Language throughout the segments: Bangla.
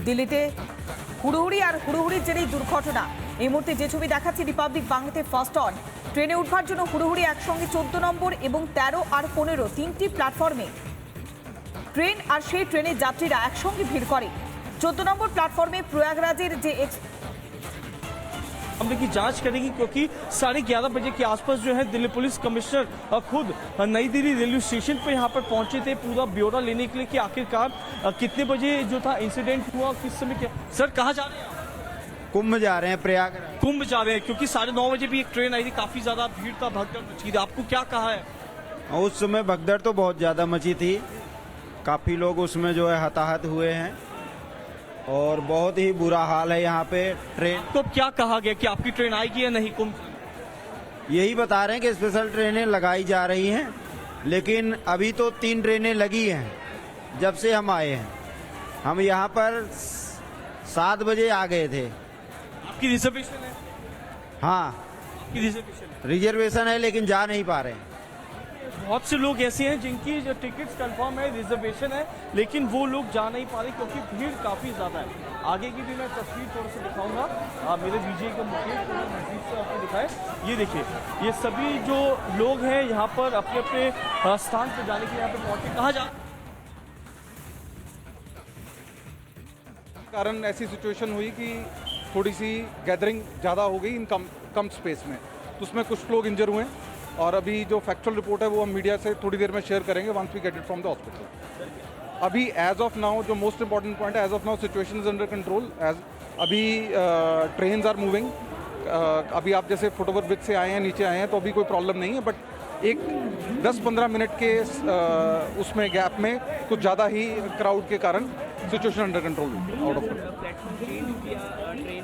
দিল্লিতে হুড়োহুড়ি আর হুড়োহুড়ির জেরেই দুর্ঘটনা। এই মুহূর্তে যে ছবি দেখাচ্ছি রিপাবলিক বাংলাতে ফার্স্ট অন। ট্রেনে উঠবার জন্য হুড়োহুড়ি একসঙ্গে 14 নম্বর এবং 13 আর 15 তিনটি প্ল্যাটফর্মে ট্রেন, আর সেই ট্রেনের যাত্রীরা একসঙ্গে ভিড় করে। 14 নম্বর প্ল্যাটফর্মে প্রয়াগরাজের যে मामले की जांच करेगी, क्योंकि 11:30 बजे के आसपास जो है दिल्ली पुलिस कमिश्नर खुद नई दिल्ली रेलवे स्टेशन पर यहाँ पर पहुंचे थे पूरा ब्यौरा लेने के लिए कि आखिरकार कितने बजे जो था इंसिडेंट हुआ, किस समय क्या। सर कहाँ जा रहे हैं आप? कुंभ जा रहे हैं, प्रयागराज कुंभ जा रहे हैं, क्योंकि 9:30 बजे भी एक ट्रेन आई थी, काफी ज्यादा भीड़ था, भगदड़ मची थी। आपको क्या कहा है? उस समय भगदड़ तो बहुत ज्यादा मची थी, काफी लोग उसमें जो है हताहत हुए हैं और बहुत ही बुरा हाल है यहाँ पे। ट्रेन तो क्या कहा गया कि आपकी ट्रेन आएगी या नहीं कुंभ? यही बता रहे हैं कि स्पेशल ट्रेनें लगाई जा रही हैं, लेकिन अभी तो 3 ट्रेनें लगी हैं जब से हम आए हैं। हम यहाँ पर 7 बजे आ गए थे। आपकी रिजर्वेशन है? हाँ, आपकी रिजर्वेशन है? रिजर्वेशन है लेकिन जा नहीं पा रहे हैं। बहुत से लोग ऐसे हैं जिनकी जो टिकट्स कंफर्म है, रिजर्वेशन है, लेकिन वो लोग जा नहीं पा रहे क्योंकि भीड़ काफ़ी ज़्यादा है। आगे की भी मैं तस्वीर थोड़ा सा दिखाऊंगा, मेरे डीजे का मुकेश नजदीक से आपको दिखाए। ये देखिए, ये सभी जो लोग हैं यहाँ पर अपने अपने स्थान पर जाने के लिए यहाँ पे पहुँचे। कहाँ जा कारण ऐसी सिचुएशन हुई कि थोड़ी सी गैदरिंग ज़्यादा हो गई इन कम स्पेस में, तो उसमें कुछ लोग इंजर हुए हैं और अभी जो फैक्चुअल रिपोर्ट है वो हम मीडिया से थोड़ी देर में शेयर करेंगे once we get it from the hospital. अभी एज ऑफ नाउ जो मोस्ट इंपॉर्टेंट पॉइंट है, as of now situation is under control. As अभी ट्रेन्स आर मूविंग। अभी आप जैसे फुटओवर ब्रिज से आए हैं, नीचे आए हैं, तो अभी कोई प्रॉब्लम नहीं है, बट एक 10-15 मिनट के उसमें गैप में कुछ ज़्यादा ही क्राउड के कारण situation under control out of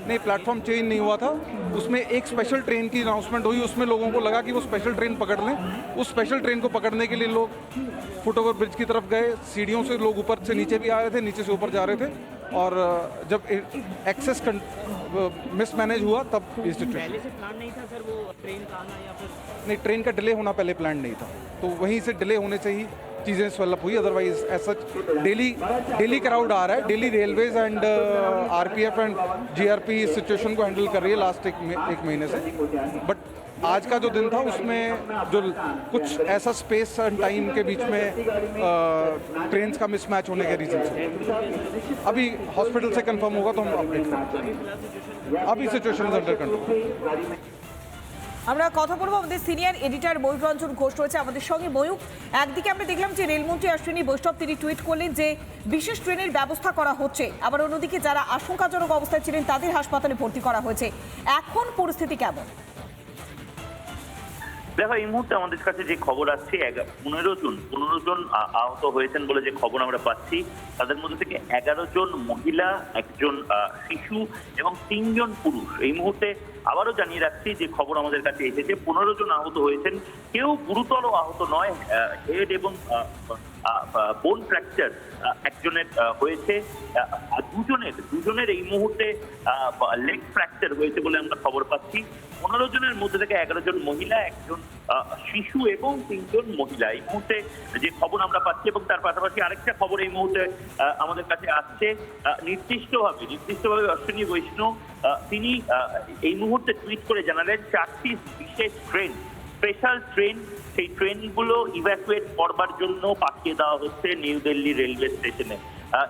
नहीं, प्लेटफॉर्म चेंज नहीं हुआ था। उसमें एक स्पेशल ट्रेन की अनाउंसमेंट हुई, उसमें लोगों को लगा कि वो स्पेशल ट्रेन पकड़ लें। उस स्पेशल ट्रेन को पकड़ने के लिए लोग फुटओवर ब्रिज की तरफ गए, सीढ़ियों से लोग ऊपर से नीचे भी आ रहे थे, नीचे से ऊपर जा रहे थे, और जब एक्सेस मिसमैनेज हुआ तब ये सिचुएशन। पहले से प्लान नहीं था सर वो ट्रेन का आना, या फिर नहीं, ट्रेन का डिले होना पहले प्लान नहीं था, तो वहीं से डिले होने से ही चीज़ें स्वेलअप हुई। अदरवाइज ऐसा डेली क्राउड आ रहा है। Daily railways and RPF and GRP इस सिचुएशन को हैंडल कर रही है लास्ट एक महीने से, बट आज का जो दिन था उसमें जो कुछ ऐसा स्पेस एंड टाइम के बीच में ट्रेन्स का मिसमैच होने के रीजन से अभी हॉस्पिटल से कंफर्म होगा तो हम अपडेट करेंगे। अभी सिचुएशन इज अंडर कंट्रोल। আমরা কথা বলবো আমাদের সিনিয়র এডিটর ময়ূর রঞ্জন ঘোষ রয়েছে আমাদের সঙ্গে। ময়ূর, একদিকে আমরা দেখলাম যে রেলমন্ত্রী অশ্বিনী বৈষ্ণব তিনি টুইট করলেন যে বিশেষ ট্রেনের ব্যবস্থা করা হচ্ছে, আবার অন্যদিকে যারা আশঙ্কাজনক অবস্থায় ছিলেন তাদের হাসপাতালে ভর্তি করা হয়েছে। এখন পরিস্থিতি কেমন? দেখো, এই মুহূর্তে আমাদের কাছে যে খবর আসছে 15 জন আহত হয়েছেন বলে যে খবর আমরা পাচ্ছি, তাদের মধ্যে থেকে 11 জন মহিলা, 1 জন শিশু এবং 3 জন পুরুষ। এই মুহূর্তে আবারও জানিয়ে রাখছি যে খবর আমাদের কাছে এসেছে, 15 জন আহত হয়েছেন। কেউ গুরুতর আহত নয়, হেড এবং বোন ফ্র্যাকচার একজনের হয়েছে, দুজনের এই মুহূর্তে লেগ ফ্র্যাকচার হয়েছে বলে আমরা খবর পাচ্ছি। 15 জনের মধ্যে থেকে 11 জন মহিলা, 1 জন শিশু এবং 3 জন মহিলা এই মুহূর্তে যে খবর আমরা পাচ্ছি। এবং তার পাশাপাশি আরেকটা খবর এই মুহূর্তে আমাদের কাছে আসছে, নির্দিষ্টভাবে অশ্বিনী বৈষ্ণব তিনি এই মুহূর্তে টুইট করে জানালেন 4টি বিশেষ ট্রেন, স্পেশাল ট্রেন, সেই ট্রেনগুলো ইভ্যাকুয়েট করবার জন্য পাঠিয়ে দেওয়া হচ্ছে নিউ দিল্লি রেলওয়ে স্টেশনে।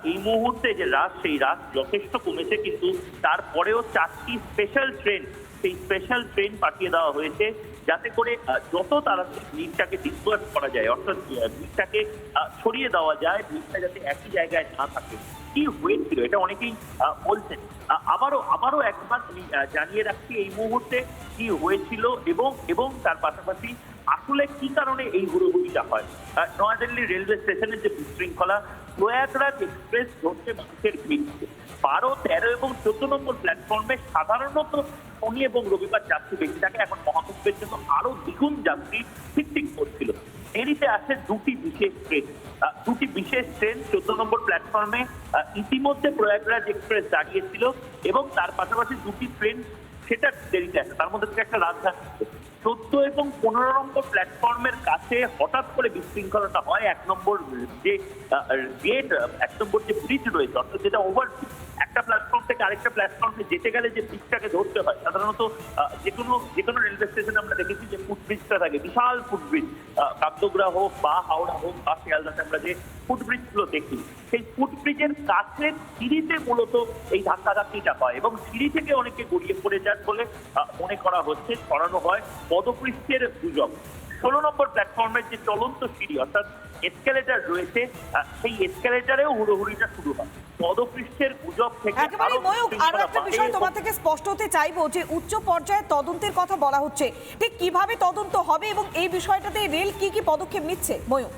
এই মুহূর্তে যে রাশ, সেই রাশ যথেষ্ট কমেছে, কিন্তু তারপরেও 4টি স্পেশাল ট্রেন, সেই স্পেশাল ট্রেন পাঠিয়ে দেওয়া হয়েছে যাতে করে যত তাড়াতাড়ি ভিড়টাকে ডিসপার্স করা যায়, অর্থাৎ ভিড়টাকে ছড়িয়ে দেওয়া যায়, ভিড়টা যাতে একই জায়গায় না থাকে। কি হয়েছিল এটা অনেকেই বলছেন, আবারও একবার আমি জানিয়ে রাখছি এই মুহূর্তে কি হয়েছিল এবং তার পাশাপাশি আসলে কি কারণে এই হুড়োহুড়িটা হয়। নয়াদিল্লি রেলওয়ে স্টেশনের যে বিশৃঙ্খলা, প্রয়াগরাজ এক্সপ্রেস ধরতে মানুষের ভিড় 12, 13 এবং 14 নম্বর প্ল্যাটফর্মে সাধারণত শনি এবং রবিবার যাত্রী বেশি থাকে, এখন মহাকুম্ভের জন্য আরো দ্বিগুণ যাত্রী ঠিক করছিল। এরিতে আছে 2টি বিশেষ ট্রেন, 14 নম্বর প্ল্যাটফর্মে ইতিমধ্যে প্রয়াগরাজ এক্সপ্রেস দাঁড়িয়েছিল এবং তার পাশাপাশি 2টি ট্রেন সেটা দেরিতে আছে, তার মধ্যে থেকে একটা রাজধানী 14 এবং 15 নম্বর প্ল্যাটফর্মের কাছে হঠাৎ করে বিশৃঙ্খলাটা হয়। 1 নম্বর যে গেট, 1 নম্বর যে ব্রিজ রয়েছে, অর্থাৎ যেটা ওভারব্রিজ, একটা প্ল্যাটফর্ম থেকে আরেকটা প্ল্যাটফর্মে যেতে গেলে যে ব্রিজটাকে ধরতে হয়, সাধারণত যে কোনো রেলওয়ে স্টেশনে আমরা দেখেছি যে ফুটব্রিজটা থাকে, বিশাল ফুটব্রিজ, কাকডোগরা হোক বা হাওড়া হোক বা শিয়ালদাতে আমরা যে ফুটব্রিজগুলো দেখি, সেই ফুটব্রিজের কাছে সিঁড়িতে মূলত এই ধাক্কাধাক্কিটা হয় এবং সিঁড়ি থেকে অনেকে গড়িয়ে পড়ে যান বলে মনে করা হচ্ছে, ছড়ানো হয় পদপৃষ্ঠের গুজব। 16 নম্বর প্ল্যাটফর্মের যে চলন্ত সিঁড়ি অর্থাৎ এসকেলেটার রয়েছে, সেই এসকেলেটারেও হুড়োহুড়িটা শুরু হয় পদপৃষ্ঠের গুজব থেকে। একেবারে ময়ূক, আরো একটা বিষয় তোমার থেকে স্পষ্ট হতে চাইবো যে উচ্চ পর্যায়ে তদন্তের কথা বলা হচ্ছে, ঠিক কিভাবে তদন্ত হবে এবং এই বিষয়টাতে রেল কি কি পদক্ষেপ নিচ্ছে? ময়ূক,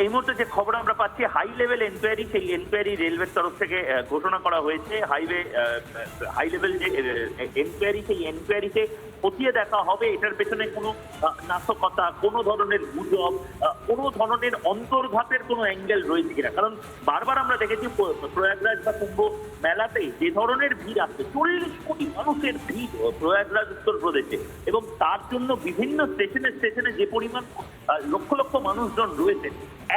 এই মুহূর্তে যে খবর আমরা পাচ্ছি, হাই লেভেল এনকোয়ারি, সেই এনকোয়ারি রেলওয়ের তরফ থেকে ঘোষণা করা হয়েছে। হাই লেভেল যে এনকোয়ারি, সেই এনকোয়ারিতে খতিয়ে দেখা হবে এটার পেছনে কোনো নাশকতা, কোনো ধরনের গুজব, কোনো ধরনের অন্তর্ঘাতের কোনো অ্যাঙ্গেল রয়েছে কিনা। কারণ বারবার আমরা দেখেছি প্রয়াগরাজ বা কুম্ভ মেলাতে যে ধরনের ভিড় আসছে, 40 কোটি মানুষের ভিড় প্রয়াগরাজ উত্তরপ্রদেশে, এবং তার জন্য বিভিন্ন স্টেশনে যে পরিমাণ লক্ষ লক্ষ মানুষজন রয়েছে,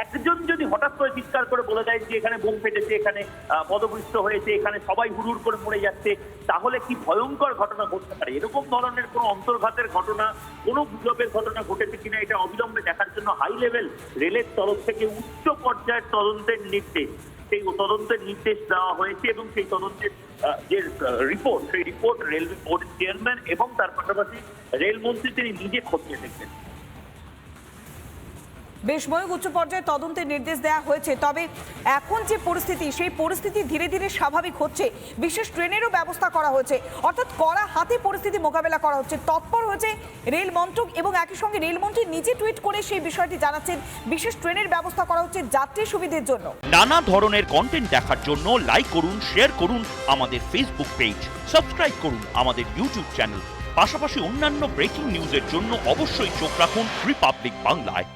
একজন যদি হঠাৎ করে চিৎকার করে বলে দেয় যে এখানে বোম ফেটেছে, এখানে পদপৃষ্ট হয়েছে, এখানে সবাই হুড়ুর করে মরে যাচ্ছে, তাহলে কি ভয়ঙ্কর ঘটনা ঘটতে পারে। এরকম ধরনের কোনো অন্তর্ঘাতের ঘটনা, কোনো গুজবের ঘটনা ঘটেছে কিনা এটা অবিলম্বে দেখার জন্য হাই লেভেল রেলের তরফ থেকে উচ্চ পর্যায়ের তদন্তের নির্দেশ, সেই তদন্তের নির্দেশ দেওয়া হয়েছে এবং সেই তদন্তের যে রিপোর্ট, সেই রিপোর্ট রেলওয়ে বোর্ড চেয়ারম্যান এবং তার পাশাপাশি রেলমন্ত্রী তিনি নিজে খতিয়ে দেখবেন। বেশ ময়ূক, উচ্চ পর্যায়ে তদন্তের নির্দেশ দেওয়া হয়েছে, তবে এখন যে পরিস্থিতি, সেই পরিস্থিতি ধীরে ধীরে স্বাভাবিক হচ্ছে। বিশেষ ট্রেনেরও ব্যবস্থা করা হয়েছে, অর্থাৎ কড়া হাতে পরিস্থিতি মোকাবেলা করা হচ্ছে। তৎপর হয়েছে রেল মন্ত্রক এবং একই সঙ্গে রেলমন্ত্রী নিজে টুইট করে সেই বিষয়টি জানাচ্ছেন। বিশেষ ট্রেনের ব্যবস্থা করা হচ্ছে যাত্রী সুবিধের জন্য। নানা ধরনের কন্টেন্ট দেখার জন্য লাইক করুন, শেয়ার করুন আমাদের ফেসবুক পেজ, সাবস্ক্রাইব করুন আমাদের ইউটিউব চ্যানেল। পাশাপাশি অন্যান্য ব্রেকিং নিউজের জন্য অবশ্যই চোখ রাখুন রিপাবলিক বাংলায়।